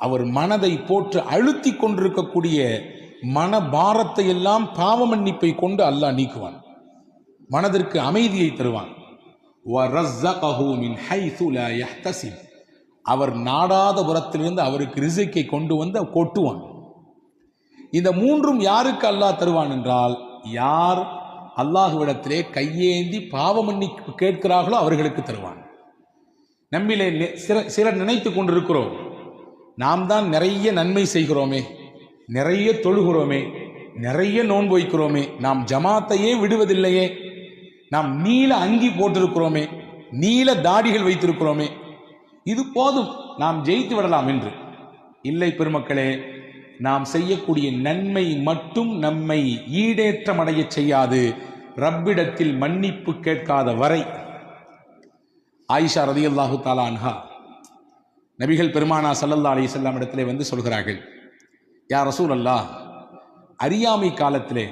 அவர் மனதை போட்டு அழுத்தி கொண்டிருக்கக்கூடிய மனபாரத்தை எல்லாம் பாவ மன்னிப்பை கொண்டு அல்லாஹ் நீக்குவான், மனதிற்கு அமைதியை தருவான். அவர் நாடாத புறத்திலிருந்து அவருக்கு ரிஸ்கை கொண்டு வந்து கொட்டுவான். இந்த மூன்றும் யாருக்கு அல்லாஹ் தருவான் என்றால், யார் அல்லாஹ்விடத்திலே கையேந்தி பாவ மன்னிப்பு கேட்கிறார்களோ அவர்களுக்கு தருவான். நம்மிலே சிலர் நினைத்து கொண்டிருக்கிறோம், நாம் தான் நிறைய நன்மை செய்கிறோமே, நிறைய தொழுகிறோமே, நிறைய நோன்பு வைக்கிறோமே, நாம் ஜமாத்தையே விடுவதில்லையே, நாம் நீல அங்கி போட்டிருக்கிறோமே, நீல தாடிகள் வைத்திருக்கிறோமே, இது போதும், நாம் ஜெயித்து விடலாம் என்று. இல்லை பெருமக்களே, நாம் செய்யக்கூடிய நன்மை மட்டும் நம்மை ஈடேற்றம் அடைய செய்யாது, ரப்பிடத்தில் மன்னிப்பு கேட்காத வரை. ஆயிஷா ரலியல்லாஹு தஆலா அன்ஹா நபிகள் பெருமானா ஸல்லல்லாஹு அலைஹி வஸல்லம் இடத்திலே வந்து சொல்கிறார்கள், யா ரசூலல்லாஹ், அறியாமை காலத்திலே,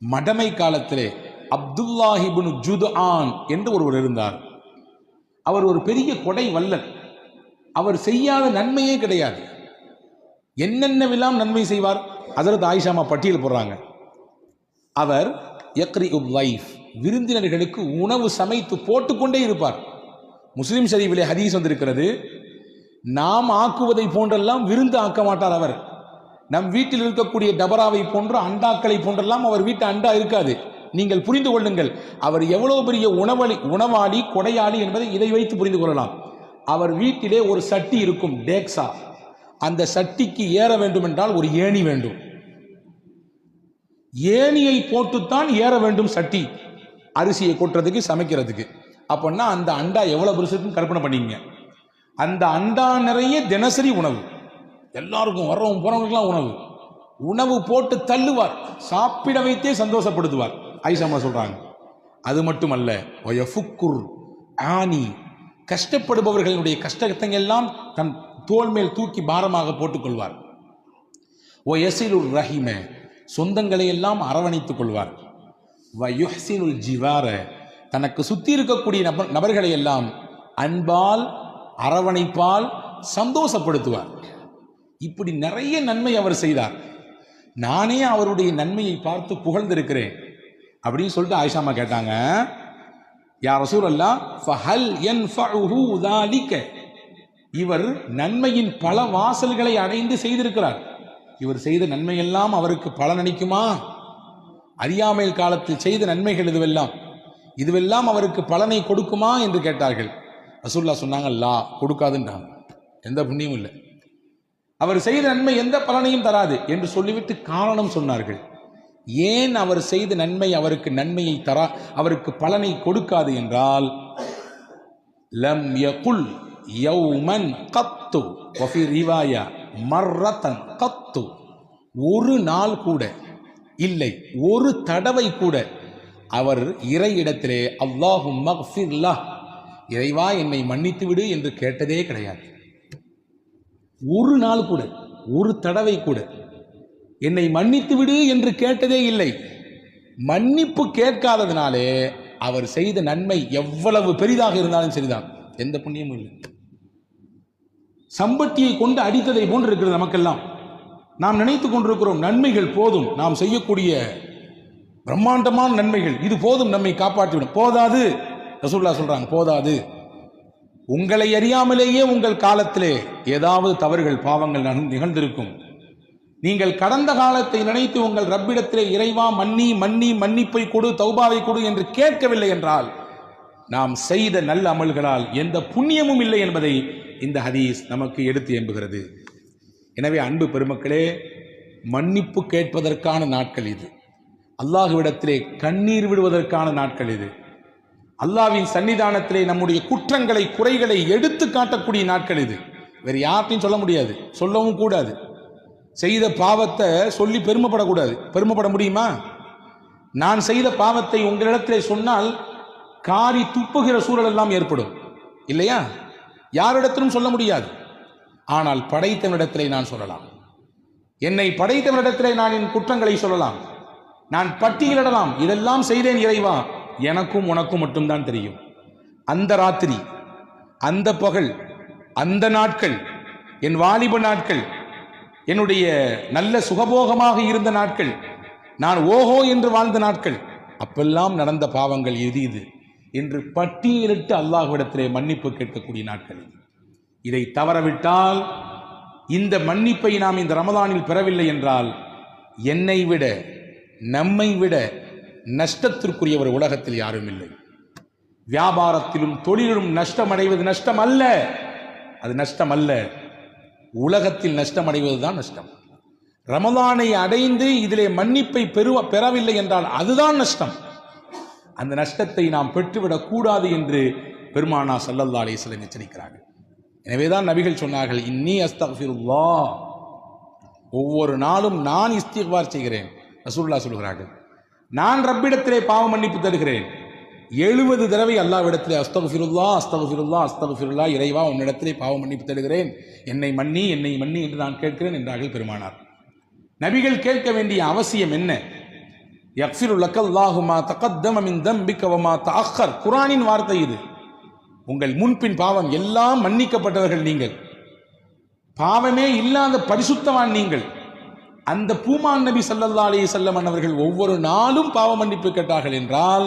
மடமை காலத்திலே அப்துல்லாஹ் இப்னு ஜுத்ஆன் என்று ஒருவர் இருந்தார். அவர் ஒரு பெரிய கொடை வல்லல். அவர் செய்யாத நன்மையே கிடையாது. என்னென்னவெல்லாம் நன்மை செய்வார். ஹஜ்ரத் ஆயிஷாமா பட்டியல் போடுறாங்க. அவர் யக்ரிஉல் லைஃப், விருந்தினர்களுக்கு உணவு சமைத்து போட்டுக்கொண்டே இருப்பார். முஸ்லிம் ஷரீஃபிலே ஹதீஸ் வந்திருக்கிறது, நாம் ஆக்குவதை போன்றெல்லாம் விருந்து ஆக்க மாட்டார் அவர். நம் வீட்டில் இருக்கக்கூடிய டபராவை போன்ற அண்டாக்களை போன்றெல்லாம் அவர் வீட்டு அண்டா இருக்காது. நீங்கள் புரிந்து கொள்ளுங்கள், அவர் எவ்வளவு பெரிய உணவாளி கொடையாளி என்பதை இதை வைத்து புரிந்து கொள்ளலாம். அவர் வீட்டிலே ஒரு சட்டி இருக்கும், டேக்ஸா. அந்த சட்டிக்கு ஏற வேண்டும் என்றால் ஒரு ஏணி வேண்டும். ஏணியை போட்டுத்தான் ஏற வேண்டும் சட்டி, அரிசியை கொட்டுறதுக்கு, சமைக்கிறதுக்கு. அப்படின்னா அந்த அண்டா எவ்வளவு பெருசுன்னு கற்பனை பண்ணிங்க. அந்த அண்டா நிறைய தினசரி உணவு, எல்லாருக்கும் வர்றவங்க போறவங்களுக்குலாம் உணவு போட்டு தள்ளுவார், சாப்பிட வைத்தே சந்தோஷப்படுத்துவார். ஆயிஷாமா சொல்றாங்க. அது மட்டுமல்ல, ஆனி, கஷ்டப்படுபவர்களுடைய கஷ்டத்தை எல்லாம் தன் தோள் மேல் தூக்கி பாரமாக போட்டுக் கொள்வார். ரஹிம, சொந்தங்களை எல்லாம் அரவணைத்துக் கொள்வார். ஜிவார, தனக்கு சுத்தி இருக்கக்கூடிய நபர்களை எல்லாம் அன்பால் அரவணைப்பால் சந்தோஷப்படுத்துவார். இப்படி நிறைய நன்மை அவர் செய்தார். நானே அவருடைய நன்மையை பார்த்து புகழ்ந்திருக்கிறேன் அப்படின்னு சொல்லிட்டு ஆயிஷாமா கேட்டாங்க, யா ரசூலல்லாஹ், ஃபஹல் யன்ஃபஉஹு ذلك, இவர் நன்மையின் பல வாசல்களை அடைந்து செய்திருக்கிறார். இவர் செய்த நன்மையெல்லாம் அவருக்கு பலனளிக்குமா? அறியாமையில் காலத்தில் செய்த நன்மைகள் இதுவெல்லாம் அவருக்கு பலனை கொடுக்குமா என்று கேட்டார்கள். ரசூலுல்லாஹ் சொன்னாங்க, லா, கொடுக்காதுன்றாங்க. எந்த புண்ணியமும் இல்லை, அவர் செய்த நன்மை எந்த பலனையும் தராது என்று சொல்லிவிட்டு காரணம் சொன்னார்கள். ஏன் அவர் செய்த நன்மை அவருக்கு நன்மையை அவருக்கு பலனை கொடுக்காது என்றால், லம் யகுல் யௌமன் கத்து வஃபி ரிவாயா மர்ரத்தன் கத்து, ஒரு நாள் கூட இல்லை, ஒரு தடவை கூட அவர் இறையிடத்திலே அல்லாஹும் மக்ஃபிர் லஹ், இறைவா என்னை மன்னித்து விடு என்று கேட்டதே கிடையாது. ஒரு நாள் கூட, ஒரு தடவை கூட என்னை மன்னித்து விடு என்று கேட்டதே இல்லை. மன்னிப்பு கேட்காததினாலே அவர் செய்த நன்மை எவ்வளவு பெரிதாக இருந்தாலும் சரிதான், எந்த புண்ணியமும் இல்லை. சம்பட்டியை கொண்டு அடித்ததை போன்று இருக்கிறது நமக்கெல்லாம். நாம் நினைத்துக் கொண்டிருக்கிறோம் நன்மைகள் போதும், நாம் செய்யக்கூடிய பிரம்மாண்டமான நன்மைகள் இது போதும், நம்மை காப்பாற்றிவிடும். போதாது, ரசூலுல்லாஹ் சொல்றாங்க, போதாது. உங்களை அறியாமலேயே உங்கள் காலத்திலே ஏதாவது தவறுகள் பாவங்கள் நிகழ்ந்திருக்கும். நீங்கள் கடந்த காலத்தை நினைத்து உங்கள் ரப்பிடத்திலே இறைவா மன்னிப்பை கொடு, தௌபாவை கொடு என்று கேட்கவில்லை என்றால் நாம் செய்த நல்ல அமல்களால் எந்த புண்ணியமும் இல்லை என்பதை இந்த ஹதீஸ் நமக்கு எடுத்து எம்புகிறது. எனவே அன்பு பெருமக்களே, மன்னிப்பு கேட்பதற்கான நாட்கள் இது. அல்லாஹ்விடத்திலே கண்ணீர் விடுவதற்கான நாட்கள் இது. அல்லாஹ்வின் சன்னிதானத்திலே நம்முடைய குற்றங்களை குறைகளை எடுத்து காட்டக்கூடிய நாட்கள் இது. வேறு யார்ட்டையும் சொல்ல முடியாது, சொல்லவும் கூடாது. செய்த பாவத்தை சொல்லி பெருமைப்படக்கூடாது. பெருமைப்பட முடியுமா? நான் செய்த பாவத்தை உங்களிடத்திலே சொன்னால் காரி துப்புகிற சூழல் எல்லாம் ஏற்படும் இல்லையா? யாரிடத்திலும் சொல்ல முடியாது. ஆனால் படைத்தவனிடத்திலே நான் சொல்லலாம். என்னை படைத்தவனிடத்திலே நான் என் குற்றங்களை சொல்லலாம், நான் பட்டியலிடலாம். இதெல்லாம் செய்தேன் இறைவா, எனக்கும் உனக்கும் மட்டும்தான் தெரியும். அந்த ராத்திரி, அந்த பகல், அந்த நாட்கள் என் வாலிப நாட்கள், என்னுடைய நல்ல சுகபோகமாக இருந்த நாட்கள், நான் ஓஹோ என்று வாழ்ந்த நாட்கள், அப்பெல்லாம் நடந்த பாவங்கள் இது என்று பட்டியலிட்டு அல்லாஹ்விடத்திலே மன்னிப்பு கேட்கக்கூடிய நாட்கள். இதை தவறவிட்டால், இந்த மன்னிப்பை நாம் இந்த ரமதானில் பெறவில்லை என்றால், என்னை விட நம்மை விட நஷ்டத்திற்குரியவர் உலகத்தில் யாரும் இல்லை. வியாபாரத்திலும் தொழிலும் நஷ்டம் அடைவது நஷ்டம் அல்ல, அது நஷ்டம் அல்ல. உலகத்தில் நஷ்டம் அடைவதுதான் நஷ்டம். ரமலானை அடைந்து இதிலே மன்னிப்பை பெறவில்லை என்றால் அதுதான் நஷ்டம். அந்த நஷ்டத்தை நாம் பெற்றுவிடக் கூடாது என்று பெருமானா ஸல்லல்லாஹு அலைஹி வஸல்லம் எச்சரிக்கிறார்கள். எனவேதான் நபிகள் சொன்னார்கள், இன்னி அஸ்தக்ஃபிருல்லாஹ், ஒவ்வொரு நாளும் நான் இஸ்திக்பார் செய்கிறேன். ரசூலுல்லாஹ் சொல்கிறார்கள், நான் ரப்பிடத்திலே பாவ மன்னிப்பு தருகிறேன். 70 தடவை அல்லாஹ்விடத்திலே அஸ்தக்ஃபிருல்லாஹ் அஸ்தக்ஃபிருல்லாஹ் அஸ்தக்ஃபிருல்லாஹ், இறைவா உன்னிடத்திலே பாவ மன்னிப்பு தருகிறேன், என்னை மன்னி என்று நான் கேட்கிறேன் என்றார்கள் பெருமானார். நபிகள் கேட்க வேண்டிய அவசியம் என்ன? யக்ஃபிரு லக்கல்லாஹு மா தகத்தம மின் தம்பிக வ மா தஅக்கர், குர்ஆனின் வார்த்தை இது. உங்கள் முன்பின் பாவம் எல்லாம் மன்னிக்கப்பட்டவர்கள் நீங்கள், பாவமே இல்லாத பரிசுத்தவான் நீங்கள். அந்த பூமான் நபி ஸல்லல்லாஹு அலைஹி வஸல்லம் அவர்கள் ஒவ்வொரு நாளும் பாவ மன்னிப்பு கேட்டார்கள் என்றால்,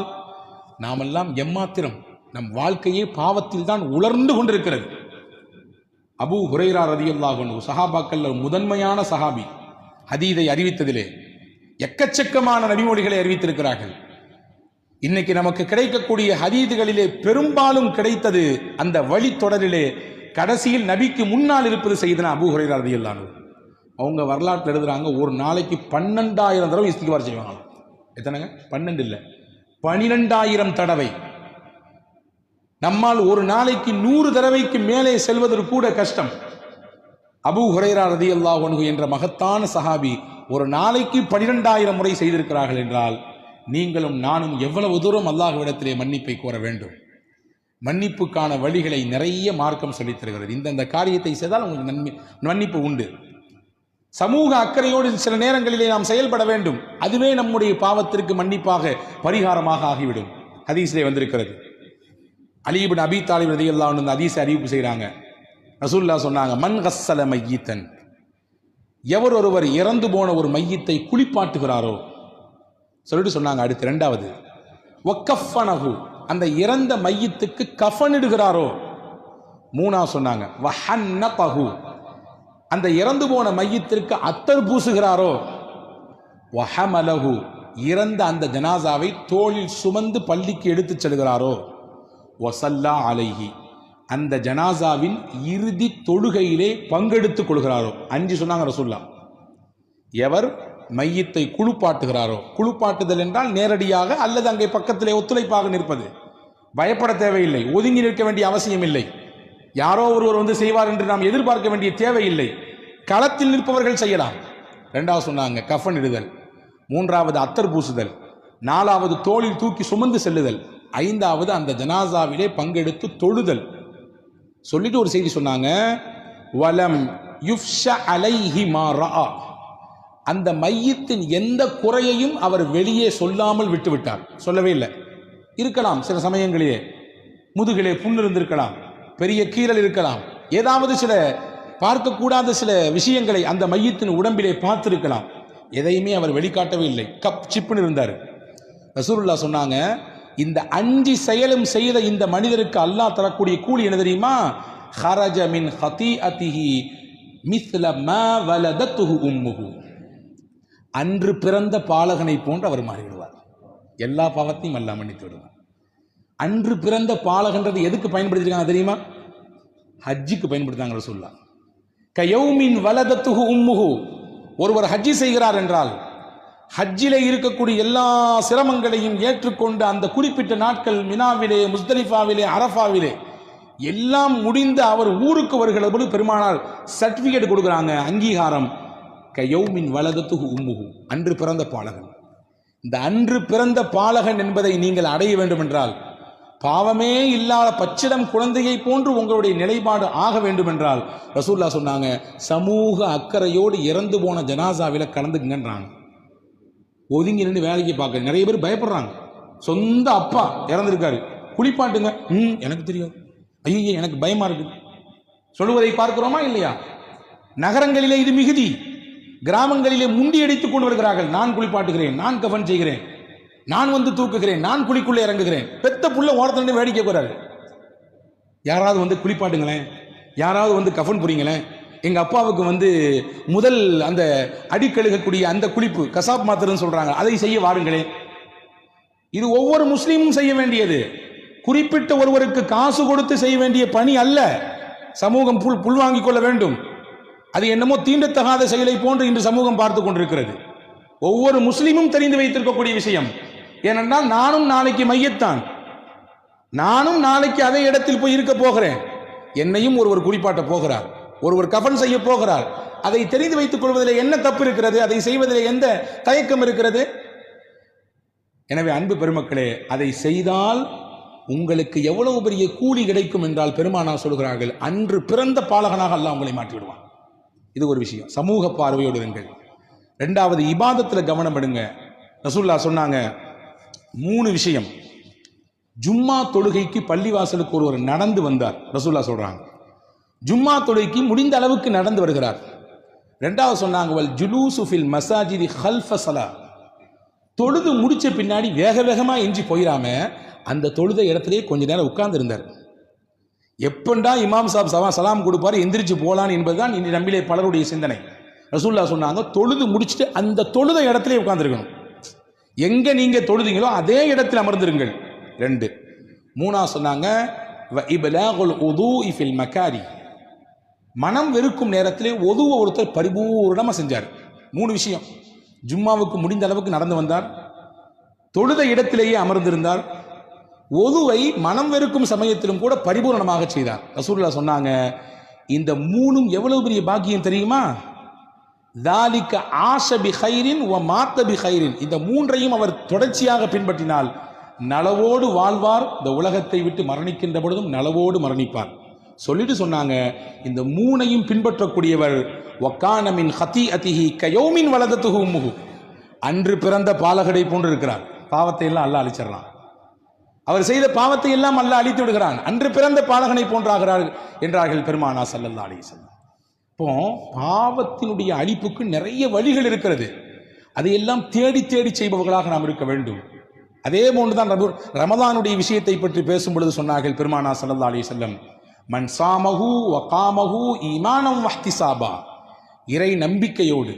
நாமெல்லாம் எம்மாத்திரம், நம் வாழ்க்கையே பாவத்தில் தான் உலர்ந்து கொண்டிருக்கிறது. அபூ ஹுரைரா ரலியல்லாஹு அன்ஹு சஹாபாக்கள் முதன்மையான சஹாபி, ஹதீதை அறிவித்ததிலே எக்கச்சக்கமான நபிமொழிகளை அறிவித்திருக்கிறார்கள். இன்னைக்கு நமக்கு கிடைக்கக்கூடிய ஹதீதுகளிலே பெரும்பாலும் கிடைத்தது அந்த வழித்தொடரிலே கடைசியில் நபிக்கு முன்னால் இருப்பது சையதுனா அபூ ஹுரைரா ரலியல்லாஹு அன்ஹு. அவங்க வரலாற்றில் எழுதுறாங்க, ஒரு நாளைக்கு 12,000 தடவை இஸ்திக்பார் செய்வாங்க. எத்தனைங்க? 12 இல்லை, 12,000 தடவை. நம்மால் ஒரு நாளைக்கு 100 தடவைக்கு மேலே செல்வதற்கு கூட கஷ்டம். அபூ ஹுரைரா ரலியல்லாஹு அன்ஹு என்ற மகத்தான சஹாபி ஒரு நாளைக்கு 12,000 முறை செய்திருக்கிறார்கள் என்றால், நீங்களும் நானும் எவ்வளவு தூரம் அல்லாஹ்விடத்திலே மன்னிப்பை கோர வேண்டும்? மன்னிப்புக்கான வழிகளை நிறைய மார்க்கம் சொல்லித் தருகிறது. இந்த காரியத்தை செய்தால் உங்களுக்கு மன்னிப்பு உண்டு. சமூக அக்கறையோடு சில நேரங்களிலே நாம் செயல்பட வேண்டும். அதுவே நம்முடைய பாவத்திற்கு மன்னிப்பாக பரிகாரமாக ஆகிவிடும். ஹதீஸிலே வந்திருக்கிறது. அலி இப்னு அபீ தாலிப் ரலியல்லாஹு அன்ஹு ஹதீஸை அறிவிப்பு செய்கிறாங்க. ரசூலுல்லாஹ் சொன்னாங்க, மன் கஸ்ஸல மையித்தன், எவர் ஒருவர் இறந்து போன ஒரு மையத்தை குளிப்பாட்டுகிறாரோ சொல்லிட்டு சொன்னாங்க. அடுத்து 2வது, வக்கஃபனஹு, அந்த இறந்த மையத்துக்கு கஃனிடுகிறாரோ. 3வது சொன்னாங்க, வஹன்னதஹு, அந்த இறந்து போன மையத்திற்கு அத்தர் பூசுகிறாரோ. வஹமலஹு, இறந்த அந்த ஜனாசாவை தோளில் சுமந்து பள்ளிக்கு எடுத்துச் செல்கிறாரோ. வஸல்லா அலைஹி, அந்த ஜனாசாவின் இறுதி தொழுகையிலே பங்கெடுத்துக் கொள்கிறாரோ. 5 சொன்னாங்க ரசூலுல்லாஹ். எவர் மையத்தை குளிப்பாட்டுகிறாரோ, குளிப்பாட்டுதல் என்றால் நேரடியாக அல்லது அங்கே பக்கத்திலே ஒத்துழைப்பாக நிற்பது, பயப்பட தேவையில்லை, ஒதுங்கி நிற்க வேண்டிய அவசியம் இல்லை, யாரோ ஒருவர் வந்து செய்வார் என்று நாம் எதிர்பார்க்க வேண்டிய தேவையில்லை, களத்தில் நிற்பவர்கள் செய்யலாம். 2வது சொன்னாங்க கஃன் இடுதல், 3வது அத்தர் பூசுதல், 4வது தோளில் தூக்கி சுமந்து செல்லுதல், 5வது அந்த ஜனாசாவிலே பங்கெடுத்து தொழுதல். சொல்லிட்டு ஒரு செய்தி சொன்னாங்க, வலம் யுஃப்ஷ அலைஹி மா ரஆ, அந்த மையத்தின் எந்த குறையையும் அவர் வெளியே சொல்லாமல் விட்டுவிட்டார். சொல்லவே இல்லை. இருக்கலாம் சில சமயங்களிலே முதுகிலே புண் இருந்திருக்கலாம், பெரிய கீறல் இருக்கலாம், ஏதாவது சில பார்க்கக்கூடாத சில விஷயங்களை அந்த மையத்தின் உடம்பிலே பார்த்திருக்கலாம். எதையுமே அவர் வெளிக்காட்டவே இல்லை, கப் சிப்புன்னு இருந்தார். ரசூலுல்லாஹ் சொன்னாங்க, இந்த 5 செயலும் செய்த இந்த மனிதருக்கு அல்லாஹ் தரக்கூடிய கூலி என்ன தெரியுமா? ஹரஜ மின் ஹதீஅதிஹி மிஸ்ல மா வலதத்துஹு உம்முஹு, அன்று பிறந்த பாலகனை போன்று அவர் மாறிவிடுவார். எல்லா பாவத்தையும் அல்லாஹ் மன்னித்து விடுவார். அன்று பிறந்த பாலகன்றது எதுக்கு பயன்படுத்திருக்காங்க தெரியுமா? ஹஜ்ஜுக்கு பயன்படுத்தாங்க ரசூலுல்லாஹ். கயௌமின் வலதத்துஹு உம்முஹு, ஒருவர் ஹஜ்ஜி செய்கிறார் என்றால் ஹஜ்ஜிலே இருக்கக்கூடிய எல்லா சிரமங்களையும் ஏற்றுக்கொண்டு அந்த குறிப்பிட்ட நாட்கள் மினாவிலே, முஸ்தலிஃபாவிலே, அரஃபாவிலே எல்லாம் முடிந்து அவர் ஊருக்கு வருகிற போது பெருமானார் சர்டிபிகேட் கொடுக்குறாங்க, அங்கீகாரம். கயௌமின் வலதத்துஹு உம்முஹு, அன்று பிறந்த பாலகன். இந்த அன்று பிறந்த பாலகன் என்பதை நீங்கள் அடைய வேண்டும் என்றால், பாவமே இல்லாத பச்சிடம் குழந்தையை போன்று உங்களுடைய நிலைப்பாடு ஆக வேண்டும் என்றால், ரசூலுல்லாஹ் சொன்னாங்க, சமூக அக்கறையோடு இறந்து போன ஜனாசாவில கலந்துக்குங்கன்றாங்க. ஒதுங்கி நின்று வேலைக்கு பார்க்க நிறைய பேர் பயப்படுறாங்க. சொந்த அப்பா இறந்திருக்காரு, குளிப்பாட்டுங்க, எனக்கு தெரியும், ஐயோ எனக்கு பயமா இருக்கு சொல்லுவதை பார்க்கிறோமா இல்லையா? நகரங்களிலே இது மிகுதி. கிராமங்களிலே முண்டி அடித்துக் கொண்டு வருகிறார்கள். நான் குளிப்பாட்டுகிறேன், நான் கஃன் செய்கிறேன், நான் வந்து தூக்குகிறேன், நான் குழிக்குள்ளே இறங்குகிறேன். பெத்த புள்ள ஓரத்துல வேடிக்கை போறாரு. யாராவது வந்து குளிப்பாட்டுங்களேன், யாராவது வந்து கஃன் புரிங்களேன். எங்க அப்பாவுக்கு வந்து முதல் அந்த அடிக்கழுகக்கூடிய அந்த குளிப்பு கசாப் மாத்திரன்னு சொல்றாங்க, அதை செய்ய வாருங்களேன். இது ஒவ்வொரு முஸ்லீமும் செய்ய வேண்டியது. குறிப்பிட்ட ஒருவருக்கு காசு கொடுத்து செய்ய வேண்டிய பணி அல்ல. சமூகம் புல் வாங்கிக் கொள்ள வேண்டும். அது என்னமோ தீண்டத்தகாத செயலை போன்று இன்று சமூகம் பார்த்து கொண்டிருக்கிறது. ஒவ்வொரு முஸ்லீமும் தெரிந்து வைத்திருக்கக்கூடிய விஷயம். ஏனென்றால் நானும் நாளைக்கு மையத்தான், நானும் நாளைக்கு அதே இடத்தில் போய் இருக்க போகிறேன். என்னையும் ஒருவர் குளிப்பாட்ட போகிறார், ஒருவர் கஃன் செய்ய போகிறார். அதை தெரிந்து வைத்துக் கொள்வதில் என்ன தப்பு இருக்கிறது? அதை செய்வதில் எந்த தயக்கம் இருக்கிறது? எனவே அன்பு பெருமக்களே, அதை செய்தால் உங்களுக்கு எவ்வளவு பெரிய கூலி கிடைக்கும் என்றால் பெருமானார் சொல்கிறார்கள், அன்று பிறந்த பாலகனாக அல்லாஹ் உங்களை மாற்றி விடுவான். இது ஒரு விஷயம். சமூக பார்வையோடு இருங்கள். இரண்டாவது, இபாதத்தில் கவனம் எடுங்க. ரசூலுல்லாஹ் சொன்னாங்க 3 விஷயம். ஜும்மா தொழுகைக்கு பள்ளிவாசலுக்கு ஒருவர் நடந்து வந்தார். ரசூலுல்லாஹ் சொல்றாங்க, ஜும்மா தொழுகைக்கு முடிந்த அளவுக்கு நடந்து வருகிறார். இரண்டாவது சொன்னாங்க, வல் ஜுலூசு ஃபில் மஸாஜிதி ஹல்ஃப ஸலா, தொழுது முடிச்ச பின்னாடி வேக வேகமா எஞ்சி போயிடாம அந்த தொழுத இடத்திலே கொஞ்ச நேரம் உட்கார்ந்து இருந்தார். எப்பண்டா இமாம் சாப் சலாம் கொடுப்பாரு எந்திரிச்சு போலான்னு என்பதுதான் இன்று நம்மிலே பலருடைய சிந்தனை. ரசூலுல்லாஹ் சொன்னாங்க, தொழுது முடிச்சுட்டு அந்த தொழுத இடத்திலே உட்கார்ந்துருக்கணும். எங்க நீங்க தொழுதீங்களோ அதே இடத்தில் அமர்ந்திருங்கள். 2. 3 சொன்னாங்க, வ இப்லாகுல் உதூஇ ஃபில் மகாரி, மனம் வெறுக்கும் நேரத்திலே ஒதுவ ஒருத்தர் பரிபூர்ணமா செஞ்சார். 3 விஷயம். ஜும்மாவுக்கு முடிந்த அளவுக்கு நடந்து வந்தார், தொழுத இடத்திலேயே அமர்ந்திருந்தார், ஒதுவை மனம் வெறுக்கும் சமயத்திலும் கூட பரிபூர்ணமாக செய்தார். ரசூலுல்லாஹ் சொன்னாங்க, இந்த 3ம் எவ்வளவு பெரிய பாக்கியம் தெரியுமா? தாலிக ஆஷ பி கைரின் வ மாத்த பி கைரின், இந்த 3ஐயும் அவர் தொடர்ச்சியாக பின்பற்றினால் நலவோடு வாழ்வார், இந்த உலகத்தை விட்டு மரணிக்கின்ற பொழுதும் நலவோடு மரணிப்பார். சொல்லிட்டு சொன்னாங்க, இந்த 3ஐயும் பின்பற்றக்கூடியவர் வக்கான மின் ஹதீஅதிஹி கயௌமின் வலதத்துஹு உம்முஹு, அன்று பிறந்த பாலகடை போன்று இருக்கிறார். பாவத்தை எல்லாம் அல்லாஹ் அழிச்சிடறான். அவர் செய்த பாவத்தை எல்லாம் அல்லாஹ் அழித்து விடுகிறான். அன்று பிறந்த பாலகனை போன்றாகிறார் என்றார்கள் பெருமானார் ஸல்லல்லாஹு அலைஹி வஸல்லம். இப்போ பாவத்தினுடைய அழிப்புக்கு நிறைய வழிகள் இருக்கிறது. அதையெல்லாம் தேடி தேடி செய்பவர்களாக நாம் இருக்க வேண்டும். அதே போன்றுதான் ரமதானுடைய விஷயத்தை பற்றி பேசும் பொழுது சொன்னார்கள் பெருமானார் ஸல்லல்லாஹு அலைஹி வஸல்லம், மன் சாமஹு வ காமஹு ஈமானம் வஹ்திசாபா, இறை நம்பிக்கையோடு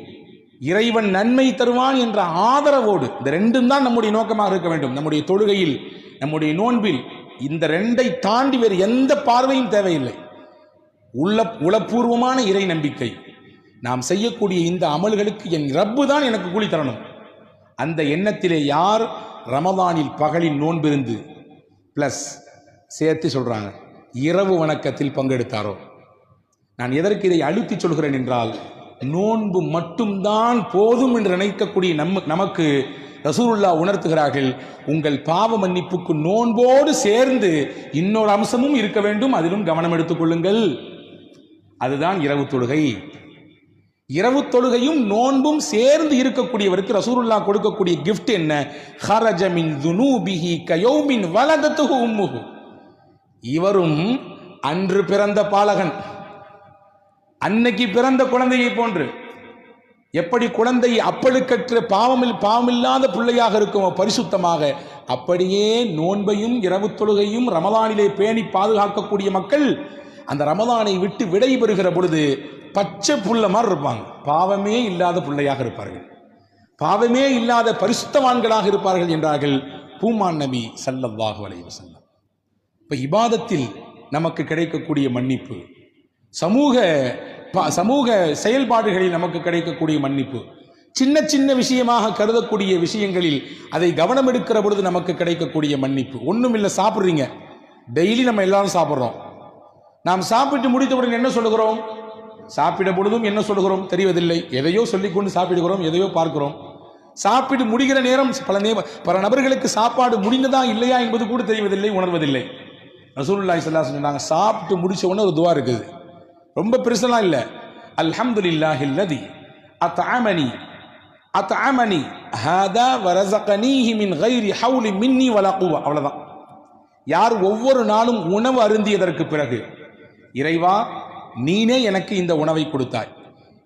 இறைவன் நன்மை தருவான் என்ற ஆதரவோடு, இந்த 2ம் தான் நம்முடைய நோக்கமாக இருக்க வேண்டும். நம்முடைய தொழுகையில், நம்முடைய நோன்பில் இந்த 2ஐ தாண்டி வேறு எந்த பார்வையும் தேவையில்லை. உளப்பூர்வமான இறை நம்பிக்கை, நாம் செய்யக்கூடிய இந்த அமல்களுக்கு என் ரப்பு தான் எனக்கு கூலி தரணும். அந்த எண்ணத்திலே யார் ரமதானில் பகலின் நோன்பிருந்து பிளஸ் சேர்த்து சொல்றாங்க இரவு வணக்கத்தில் பங்கெடுத்தாரோ, நான் எதற்கு இதை அழுத்தி சொல்கிறேன் என்றால், நோன்பு மட்டும்தான் போதும் என்று நினைக்கக்கூடிய நமக்கு ரசூலுல்லாஹ் உணர்த்துகிறார்கள், உங்கள் பாவ மன்னிப்புக்கு நோன்போடு சேர்ந்து இன்னொரு அம்சமும் இருக்க வேண்டும், அதிலும் கவனம் எடுத்துக் கொள்ளுங்கள். அதுதான் இரவு தொழுகை. இரவு தொழுகையும் நோன்பும் சேர்ந்து இருக்கக்கூடியவருக்கு ரசூலுல்லாஹ் கொடுக்கக்கூடிய கிஃப்ட் என்ன? ஹரஜ மின் துனூபிஹி கயௌமின் வலதத்துஹு உம்முஹு, இவரும் அன்று பிறந்த பாலகன், அன்னைக்கு பிறந்த குழந்தையை போன்று, எப்படி குழந்தை அப்பழுக்கற்ற பாவமில்லாத பிள்ளையாக இருக்குமோ பரிசுத்தமாக, அப்படியே நோன்பையும் இரவு தொழுகையும் ரமதானிலே பேணி பாதுகாக்கக்கூடிய மக்கள் அந்த ரமதானை விட்டு விடை பெறுகிற பொழுது பச்சை புள்ள மாதிரி இருப்பாங்க. பாவமே இல்லாத பிள்ளையாக இருப்பார்கள், பாவமே இல்லாத பரிசுத்தவான்களாக இருப்பார்கள் என்றார்கள் பூமான் நபி ஸல்லல்லாஹு அலைஹி வஸல்லம். இப்ப இபாதத்தில் நமக்கு கிடைக்கக்கூடிய மன்னிப்பு, சமூக செயல்பாடுகளில் நமக்கு கிடைக்கக்கூடிய மன்னிப்பு, சின்ன சின்ன விஷயமாக கருதக்கூடிய விஷயங்களில் அதை கவனம் எடுக்கிற பொழுது நமக்கு கிடைக்கக்கூடிய மன்னிப்பு. ஒன்றும் இல்லை, சாப்பிட்றீங்க, டெய்லி நம்ம எல்லாரும் சாப்பிட்றோம். நாம் சாப்பிட்டு முடித்தவுடன் என்ன சொல்லுகிறோம்? சாப்பிட பொழுதும் என்ன சொல்லுகிறோம் தெரிவதில்லை, எதையோ சொல்லிக்கொண்டு சாப்பிடுகிறோம், எதையோ பார்க்கிறோம். சாப்பிட்டு முடிகிற நேரம் பல நபர்களுக்கு சாப்பாடு முடிந்ததா இல்லையா என்பது கூட தெரிவதில்லை, உணர்வதில்லை. ரசூலுல்லாஹி ஸல்லல்லாஹு அலைஹி வஸல்லம் சொன்னாங்க, சாப்பிட்டு முடிச்ச உடனே ஒரு துஆ இருக்குது, ரொம்ப பெருசெல்லாம் இல்லை. அல்ஹம்துலில்லாஹில்லதி அத்அமனி ஹாதா வரஸகனீஹி மின் கைரி ஹவுலி மின்னி வலா குவா, அவ்வளவுதான். யார் ஒவ்வொரு நாளும் உணவு அருந்தியதற்கு பிறகு, இறைவா நீனே எனக்கு இந்த உணவை கொடுத்தாய்,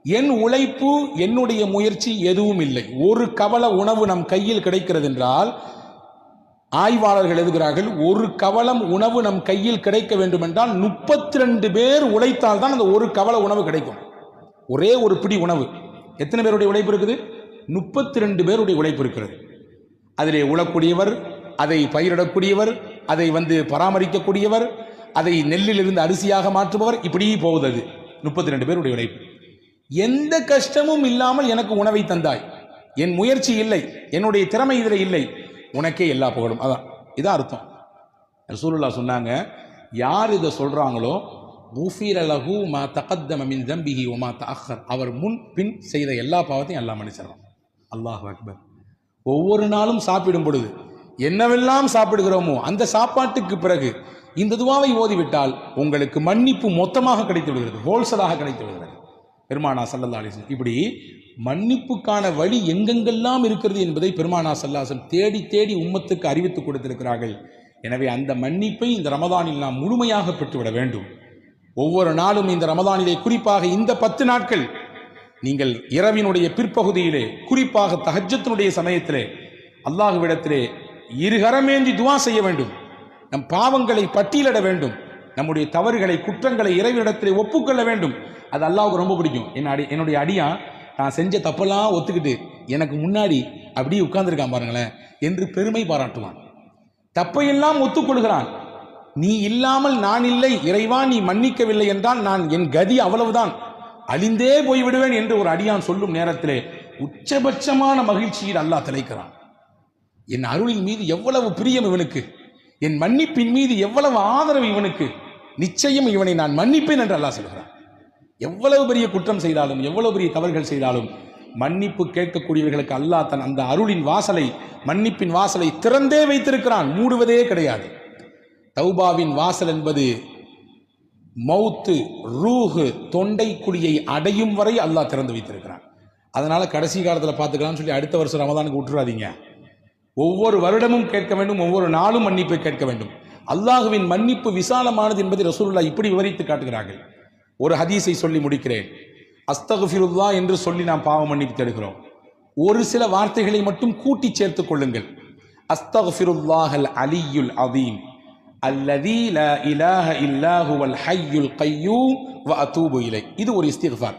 என் உழைப்பு, என்னுடைய முயற்சி எதுவும் இல்லை. ஒரு கவள உணவு நம் கையில் கிடைக்கிறது என்றால் ஆய்வாளர்கள் எழுதுகிறார்கள், ஒரு கவளம் உணவு நம் கையில் கிடைக்க வேண்டும் என்றால் 32 பேர் உழைத்தால் தான் அந்த ஒரு கவள உணவு கிடைக்கும். ஒரே ஒரு பிடி உணவு. எத்தனை பேருடைய உழைப்பு இருக்குது? 32 பேருடைய உழைப்பு இருக்கிறது. அதிலே உழக்கூடியவர், அதை பயிரிடக்கூடியவர், அதை பராமரிக்கக்கூடியவர், அதை நெல்லிலிருந்து அரிசியாக மாற்றுபவர், இப்படி போகுது. அது 32 பேருடைய உழைப்பு. எந்த கஷ்டமும் இல்லாமல் எனக்கு உணவை தந்தாய். என் முயற்சி இல்லை, என்னுடைய திறமை இதில் இல்லை, உனக்கே எல்லா புகழும். அதான் இதான் அர்த்தம். ரசூலுல்லாஹ் சொன்னாங்க, யார் இதை சொல்றாங்களோ குஃபிர லஹு மா தகத்தம மின் தம்பிஹி வ மா தஅக்கர், அவர் முன் பின் செய்த எல்லா பாவத்தையும் அல்லாஹ் மன்னிச்சிடறான். அல்லாஹு அக்பர். ஒவ்வொரு நாளும் சாப்பிடும் பொழுது என்னவெல்லாம் சாப்பிடுகிறோமோ அந்த சாப்பாட்டுக்கு பிறகு இந்த துவாவை ஓதிவிட்டால் உங்களுக்கு மன்னிப்பு மொத்தமாக கிடைத்து விடுகிறது, ஹோல்சலாக கிடைத்து விடுகிறது. பெருமானா ஸல்லல்லாஹு அலைஹி வஸல்லம் இப்படி மன்னிப்புக்கான வழி எங்கெங்கெல்லாம் இருக்கிறது என்பதை பெருமானா ஸல்லல்லாஹு அலைஹி வஸல்லம் தேடி தேடி உம்மத்துக்கு அறிவித்துக் கொடுத்திருக்கிறார்கள். எனவே அந்த மன்னிப்பை இந்த ரமதானில் நாம் முழுமையாக பெற்றுவிட வேண்டும். ஒவ்வொரு நாளும் இந்த ரமதானிலே, குறிப்பாக இந்த 10 நாட்கள், நீங்கள் இரவினுடைய பிற்பகுதியிலே, குறிப்பாக தஹஜ்ஜுடைய சமயத்திலே அல்லாஹ்விடத்திலே இருகரமேந்தி துஆ செய்ய வேண்டும். நம் பாவங்களை பட்டியலிட வேண்டும். நம்முடைய தவறுகளை, குற்றங்களை இறைவனிடத்திலே ஒப்புக்கொள்ள வேண்டும். அது அல்லாஹ்வுக்கு ரொம்ப பிடிக்கும். என்னுடைய அடியான் நான் செஞ்ச தப்பெல்லாம் ஒத்துக்கிட்டு எனக்கு முன்னாடி அப்படியே உட்கார்ந்துருக்கான் பாருங்களேன் என்று பெருமை பாராட்டுவான். தப்பையெல்லாம் ஒத்துக்கொள்கிறான். நீ இல்லாமல் நான் இல்லை இறைவா, நீ மன்னிக்கவில்லை என்றால் நான், என் கதி அவ்வளவுதான், அழிந்தே போய்விடுவேன் என்று ஒரு அடியான் சொல்லும் நேரத்திலே உச்சபட்சமான மகிழ்ச்சியில் அல்லாஹ் திளைக்கிறான். என் அருளின் மீது எவ்வளவு பிரியம் இவனுக்கு, என் மன்னிப்பின் மீது எவ்வளவு ஆதரவு இவனுக்கு, நிச்சயம் இவனை நான் மன்னிப்பேன் என்று அல்லாஹ் சொல்கிறான். எவ்வளவு பெரிய குற்றம் செய்தாலும், எவ்வளவு பெரிய தவறுகள் செய்தாலும் மன்னிப்பு கேட்கக்கூடியவர்களுக்கு அல்லாஹ் தன் அந்த அருளின் வாசலை, மன்னிப்பின் வாசலை திறந்தே வைத்திருக்கிறான், மூடுவதே கிடையாது. தௌபாவின் வாசல் என்பது மௌத்து, ரூஹு, தொண்டை குழியை அடையும் வரை அல்லாஹ் திறந்து வைத்திருக்கிறான். அதனால கடைசி காலத்தில் பார்த்துக்கலாம்னு சொல்லி அடுத்த வருஷம் ரமதானுக்கு விட்டுறாதீங்க. ஒவ்வொரு வருடமும் கேட்க வேண்டும், ஒவ்வொரு நாளும் மன்னிப்பை கேட்க வேண்டும். அல்லாஹுவின் மன்னிப்பு விசாலமானது என்பதை ரசூலுல்லாஹ் இப்படி விவரித்து காட்டுகிறார்கள். ஒரு ஹதீஸை சொல்லி முடிக்கிறேன். அஸ்தக்ஃபிருல்லாஹ் என்று சொல்லி நாம் பாவ மன்னிப்பு தேடுகிறோம். ஒரு சில வார்த்தைகளை மட்டும் கூட்டி சேர்த்துக் கொள்ளுங்கள். அஸ்தக்ஃபிருல்லாஹல் அலியுல் அதீம் அல்லதீ லா இலாஹ இல்லா ஹுவல் ஹய்யுல் கய்யூம் வ அதூபு இலை. இது ஒரு இஸ்திக்ஃபார்,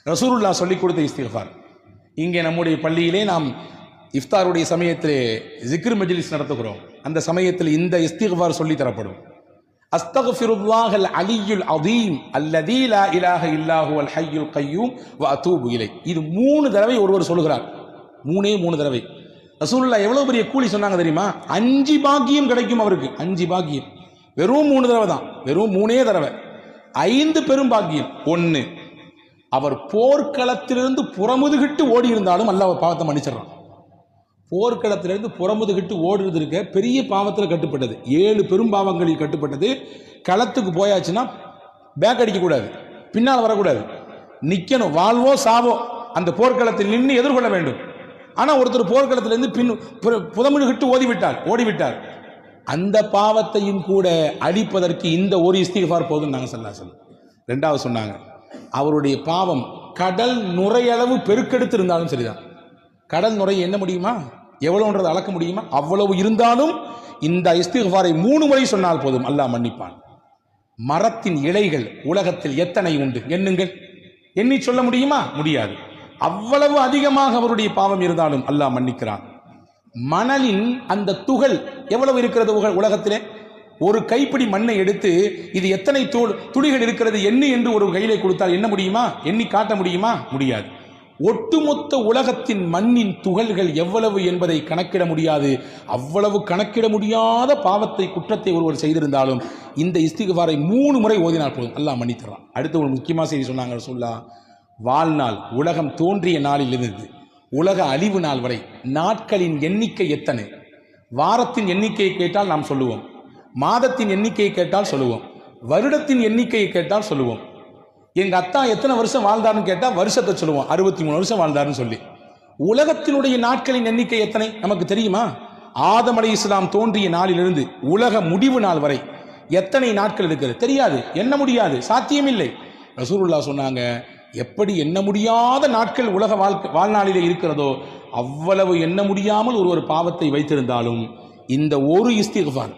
ரசூலுல்லாஹ் சொல்லிக் கொடுத்த இஸ்திக்ஃபார். இங்கே நம்முடைய பள்ளியிலே நாம் இஃப்தாருடைய சமயத்திலே ஜிக்ர் மஜ்லிஸ் நடத்துகிறோம். அந்த சமயத்தில் இந்த இஸ்திக்ஃபார் சொல்லி தரப்படும். அஸ்தக்ஃபிருல்லாஹல் அலியுல் அதீம் அல்லதீ லா இலாஹ இல்லா ஹுவல் ஹய்யுல் கய்யூம் வ அதூபு இலை. இது 3 தடவை ஒருவர் சொல்கிறார். 3 தடவை. ரசூலுல்லாஹ் எவ்வளவு பெரிய கூலி சொன்னாங்க தெரியுமா? 5 பாக்கியம் கிடைக்கும் அவருக்கு. 5 பாக்கியம். வெறும் 3 தடவை தான், வெறும் 3 தடவை. 5 பெரும் பாக்கியம். 1, அவர் போர்க்களத்திலிருந்து புறமுதுகிட்டு ஓடி இருந்தாலும் அல்லாஹ் பாவத்தை மன்னிச்சிடறான். போர்க்களத்திலிருந்து புறமுதுகிட்டு ஓடுறது இருக்க பெரிய பாவத்தில் கட்டுப்பட்டது, 7 பெரும் பாவங்களில் கட்டுப்பட்டது. களத்துக்கு போயாச்சுன்னா பேக் அடிக்கக்கூடாது, பின்னால் வரக்கூடாது, நிற்கணும், வாழ்வோ சாவோ அந்த போர்க்களத்தில் நின்று எதிர்கொள்ள வேண்டும். ஆனால் ஒருத்தர் போர்க்களத்திலிருந்து புறமுதுகிட்டு ஓடிவிட்டார், அந்த பாவத்தையும் கூட அழிப்பதற்கு இந்த ஒரு இஸ்திக்ஃபார் போதும் நாங்கள் சொல்ல. 2வது சொன்னாங்க, அவருடைய பாவம் கடல் நுரையளவு பெருக்கெடுத்து இருந்தாலும் சரிதான். கடல் நுரை என்ன முடியுமா, எவ்வளவுன்றது அளக்க முடியுமா? அவ்வளவு இருந்தாலும் இந்த இஸ்திக்ஃபாரை 3 முறை சொன்னால் போதும், அல்லாஹ் மன்னிப்பான். மரத்தின் இலைகள் உலகத்தில் எத்தனை உண்டு எண்ணுங்கள். எண்ணி சொல்ல முடியுமா? முடியாது. அவ்வளவு அதிகமாக அவருடைய பாவம் இருந்தாலும் அல்லாஹ் மன்னிக்கிறான். மணலின் அந்த துகள் எவ்வளவு இருக்கிறது உலகத்திலே? ஒரு கைப்பிடி மண்ணை எடுத்து இது எத்தனை துளிகள் இருக்கிறது எண்ணி என்று ஒரு கையிலே கொடுத்தால் என்ன முடியுமா? எண்ணி காட்ட முடியுமா? முடியாது. ஒட்டுமொத்த உலகத்தின் மண்ணின் துகள்கள் எவ்வளவு என்பதை கணக்கிட முடியாது. அவ்வளவு கணக்கிட முடியாத பாவத்தை, குற்றத்தை ஒருவர் செய்திருந்தாலும் இந்த இஸ்திக்ஃபாரை 3 முறை ஓதினால் போதும், அல்லாஹ் மன்னித்தரான். அடுத்து ஒரு முக்கியமான செய்தி சொன்னாங்க ரசூலுல்லாஹ். வாழ்நாள், உலகம் தோன்றிய நாளிலிருந்து உலக அழிவு நாள் வரை நாட்களின் எண்ணிக்கை எத்தனை? வாரத்தின் எண்ணிக்கையை கேட்டால் நாம் சொல்லுவோம், மாதத்தின் எண்ணிக்கையை கேட்டால் சொல்லுவோம், வருடத்தின் எண்ணிக்கையை கேட்டால் சொல்லுவோம். எங்க அத்தா எத்தனை வருஷம் வாழ்ந்தாருன்னு கேட்டா வருஷத்தை சொல்லுவோம், 63 வருஷம் வாழ்ந்தாருன்னு சொல்லி. உலகத்தினுடைய நாட்களின் எண்ணிக்கை எத்தனை நமக்கு தெரியுமா? ஆதம் அலைஹிஸ்ஸலாம் தோன்றிய நாளிலிருந்து உலக முடிவு நாள் வரை எத்தனை நாட்கள் இருக்கிறது தெரியாது, எண்ண முடியாது, சாத்தியமில்லை. ரசூலுல்லாஹ் சொன்னாங்க, எப்படி எண்ண முடியாத நாட்கள் உலக வாழ்நாளிலே இருக்கிறதோ அவ்வளவு எண்ண முடியாமல் ஒரு பாவத்தை வைத்திருந்தாலும் இந்த ஒரு இஸ்திக்ஃபார்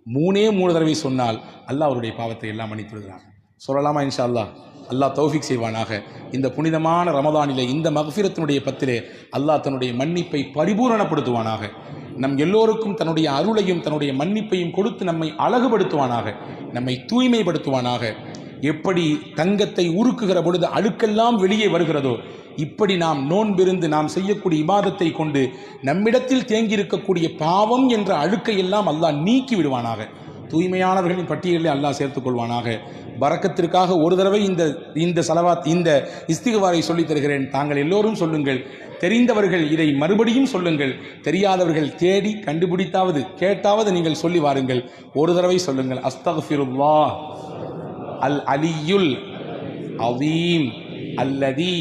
3 தடவை சொன்னால் அல்லாஹ் அவருடைய பாவத்தை எல்லாம் மன்னித்து விடுகிறார். சொல்லலாமா? இன்ஷா அல்லாஹ். அல்லாஹ் தௌஃபீக் செய்வானாக. இந்த புனிதமான ரமதானிலே இந்த மக்ஃபிரத்தினுடைய பத்திலே அல்லாஹ் தன்னுடைய மன்னிப்பை பரிபூரணப்படுத்துவானாக. நம் எல்லோருக்கும் தன்னுடைய அருளையும் தன்னுடைய மன்னிப்பையும் கொடுத்து நம்மை அழகுபடுத்துவானாக, நம்மை தூய்மைப்படுத்துவானாக. எப்படி தங்கத்தை உருக்குகிற பொழுது அழுக்கெல்லாம் வெளியே வருகிறதோ இப்படி நாம் நோன்பிருந்து நாம் செய்யக்கூடிய இபாதத்தை கொண்டு நம்மிடத்தில் தேங்கியிருக்கக்கூடிய பாவம் என்ற அழுக்கை எல்லாம் அல்லாஹ் நீக்கி விடுவானாக. தூய்மையானவர்களின் பட்டியலில் அல்லாஹ் சேர்த்துக் கொள்வானாக. பரக்கத்திற்காக ஒரு தடவை இந்த சலவாத் இந்த இஸ்திக்ஃபாரை சொல்லித் தருகிறேன். தாங்கள் எல்லோரும் சொல்லுங்கள். தெரிந்தவர்கள் இதை மறுபடியும் சொல்லுங்கள். தெரியாதவர்கள் தேடி கண்டுபிடித்தாவது கேட்டாவது நீங்கள் சொல்லி வாருங்கள். ஒரு தடவை சொல்லுங்கள். அஸ்தக்ஃபிருல்லாஹ் அல் அலியுல் அதீம் அல்லதி